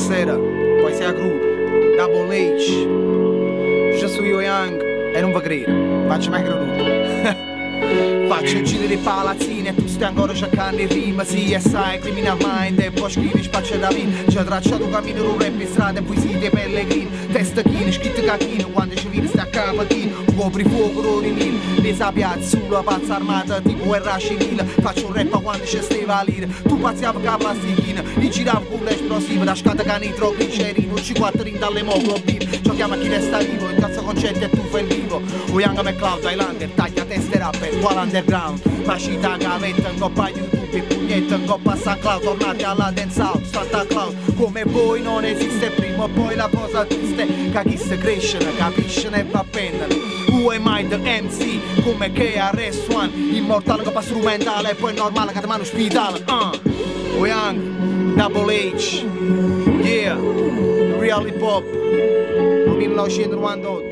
Buonasera, poesia cruda, Double H. Je suis Young e non va credo, faccio mai creduto. Faccio giri di palazzine e tu stai ancora cercando in rima. Sì, e sai, Criminal Mind e poi scrivi spaccia da vino. C'è tracciato cammino un rap in strada e poi si dei pellegrini. Testa chino, scritto cacchino, quando ci viene sta a capatino. Copri fuoco, rori mille, le sapiazze sulla pazza armata tipo guerra civile. Faccio un rap quando c'è steva lire. Tu pazziava con la plastichina, li giravo con l'esplosiva. Da scata con nitroglicerino, C4 dall'emoglobina. Giochiamo a chi resta vivo, in cazzo concerti e tu fai il vivo. O Young McCloud, Highlander, taglia teste rapper, qual underground. Facita gavetta, in coppa YouTube e pugnetta, in coppa SoundCloud. Tornati alla dance out, Santa Cloud. Come voi non esiste prima o poi la cosa triste. Che chi se cresce, capisce e va bene. Who am I the MC? Come KRS-One, immortale coppa strumentale e poi normale che ti mano ospitale. O Young, Double H, yeah, Real Hip Hop, 1998.